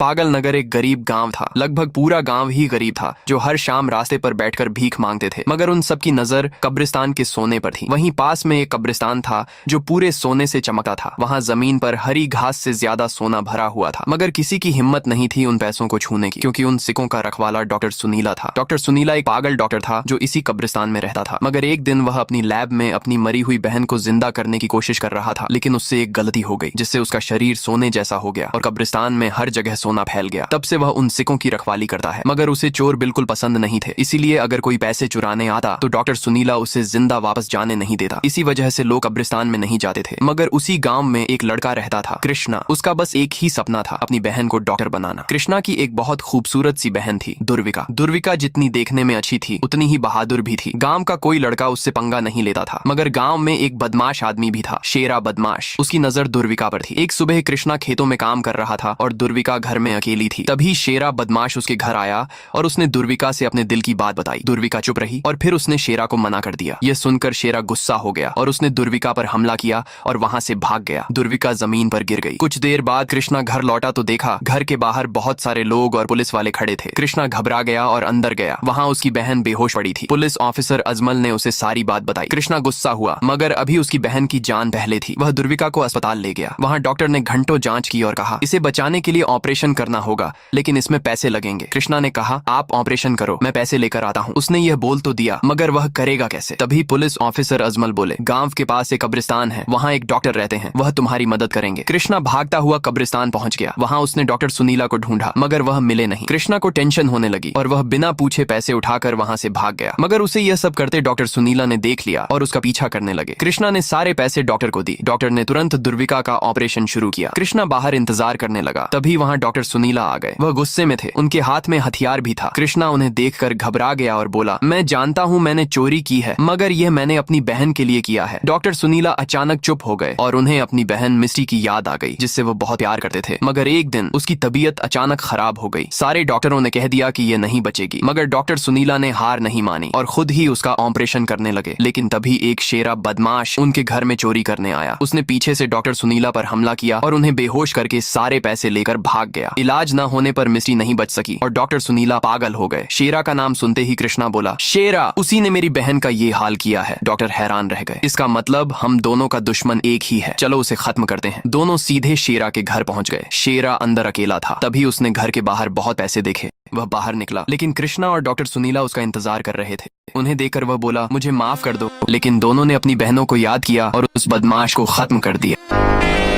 पागल नगर एक गरीब गांव था। लगभग पूरा गांव ही गरीब था, जो हर शाम रास्ते पर बैठकर भीख मांगते थे। मगर उन सबकी नजर कब्रिस्तान के सोने पर थी। वहीं पास में एक कब्रिस्तान था जो पूरे सोने से चमकता था। वहां जमीन पर हरी घास से ज्यादा सोना भरा हुआ था। मगर किसी की हिम्मत नहीं थी उन पैसों को छूने की, क्योंकि उन सिक्कों का रखवाला डॉक्टर सुनीला था। डॉक्टर सुनीला एक पागल डॉक्टर था जो इसी कब्रिस्तान में रहता था। मगर एक दिन वह अपनी लैब में अपनी मरी हुई बहन को जिंदा करने की कोशिश कर रहा था, लेकिन उससे एक गलती हो गई, जिससे उसका शरीर सोने जैसा हो गया और कब्रिस्तान में हर जगह सोना फैल गया। तब से वह उन सिक्कों की रखवाली करता है। मगर उसे चोर बिल्कुल पसंद नहीं थे, इसीलिए अगर कोई पैसे चुराने आता तो डॉक्टर सुनीला उसे जिंदा वापस जाने नहीं देता। इसी वजह से लोग कब्रिस्तान में नहीं जाते थे। मगर उसी गांव में एक लड़का रहता था, कृष्णा। उसका बस एक ही सपना था, अपनी बहन को डॉक्टर बनाना। कृष्णा की एक बहुत खूबसूरत सी बहन थी, दुर्विका। दुर्विका जितनी देखने में अच्छी थी, उतनी ही बहादुर भी थी। गांव का कोई लड़का उससे पंगा नहीं लेता था। मगर गांव में एक बदमाश आदमी भी था, शेरा बदमाश। उसकी नजर दुर्विका पर थी। एक सुबह कृष्णा खेतों में काम कर रहा था और दुर्विका घर में अकेली थी। तभी शेरा बदमाश उसके घर आया और उसने दुर्विका से अपने दिल की बात बताई। दुर्विका चुप रही और फिर उसने शेरा को मना कर दिया। यह सुनकर शेरा गुस्सा हो गया और उसने दुर्विका पर हमला किया और वहां से भाग गया। दुर्विका जमीन पर गिर गई। कुछ देर बाद कृष्णा घर लौटा तो देखा घर के बाहर बहुत सारे लोग और पुलिस वाले खड़े थे। कृष्णा घबरा गया और अंदर गया। वहां उसकी बहन बेहोश पड़ी थी। पुलिस ऑफिसर अजमल ने उसे सारी बात बताई। कृष्णा गुस्सा हुआ, मगर अभी उसकी बहन की जान पहले थी। वह दुर्विका को अस्पताल ले गया। वहां डॉक्टर ने घंटों जांच की और कहा, इसे बचाने के लिए ऑपरेशन करना होगा, लेकिन इसमें पैसे लगेंगे। कृष्णा ने कहा, आप ऑपरेशन करो, मैं पैसे लेकर आता हूँ। उसने यह बोल तो दिया, मगर वह करेगा कैसे? तभी पुलिस ऑफिसर अजमल बोले, गांव के पास एक कब्रिस्तान है, वहाँ एक डॉक्टर रहते हैं, वह तुम्हारी मदद करेंगे। कृष्णा भागता हुआ कब्रिस्तान पहुंच गया। वहां उसने डॉक्टर सुनीला को ढूंढा, मगर वह मिले नहीं। कृष्णा को टेंशन होने लगी और वह बिना पूछे पैसे उठाकर वहां से भाग गया। मगर उसे यह सब करते डॉक्टर सुनीला ने देख लिया और उसका पीछा करने लगे। कृष्णा ने सारे पैसे डॉक्टर को दी। डॉक्टर ने तुरंत दुर्विका का ऑपरेशन शुरू किया। कृष्णा बाहर इंतजार करने लगा। तभी वहां डॉक्टर सुनीला आ गए। वह गुस्से में थे, उनके हाथ में हथियार भी था। कृष्णा उन्हें देखकर घबरा गया और बोला, मैं जानता हूँ मैंने चोरी की है, मगर यह मैंने अपनी बहन के लिए किया है। डॉक्टर सुनीला अचानक चुप हो गए और उन्हें अपनी बहन मिस्टी की याद आ गई, जिससे वो बहुत प्यार करते थे। मगर एक दिन उसकी तबीयत अचानक खराब हो गई। सारे डॉक्टरों ने कह दिया कि यह नहीं बचेगी, मगर डॉक्टर सुनीला ने हार नहीं मानी और खुद ही उसका ऑपरेशन करने लगे। लेकिन तभी एक शेरा बदमाश उनके घर में चोरी करने आया। उसने पीछे से डॉक्टर सुनीला पर हमला किया और उन्हें बेहोश करके सारे पैसे लेकर भाग गया। इलाज न होने पर मिस्टी नहीं बच सकी और डॉक्टर सुनीला पागल हो गए। शेरा का नाम सुनते ही कृष्णा बोला, शेरा, उसी ने मेरी बहन का ये हाल किया है। डॉक्टर हैरान रह गए। इसका मतलब हम दोनों का दुश्मन एक ही है, चलो उसे खत्म करते हैं। दोनों सीधे शेरा के घर पहुंच गए। शेरा अंदर अकेला था। तभी उसने घर के बाहर बहुत पैसे देखे। वह बाहर निकला, लेकिन कृष्णा और डॉक्टर सुनीला उसका इंतजार कर रहे थे। उन्हें देखकर वह बोला, मुझे माफ कर दो। लेकिन दोनों ने अपनी बहनों को याद किया और उस बदमाश को खत्म कर दिया।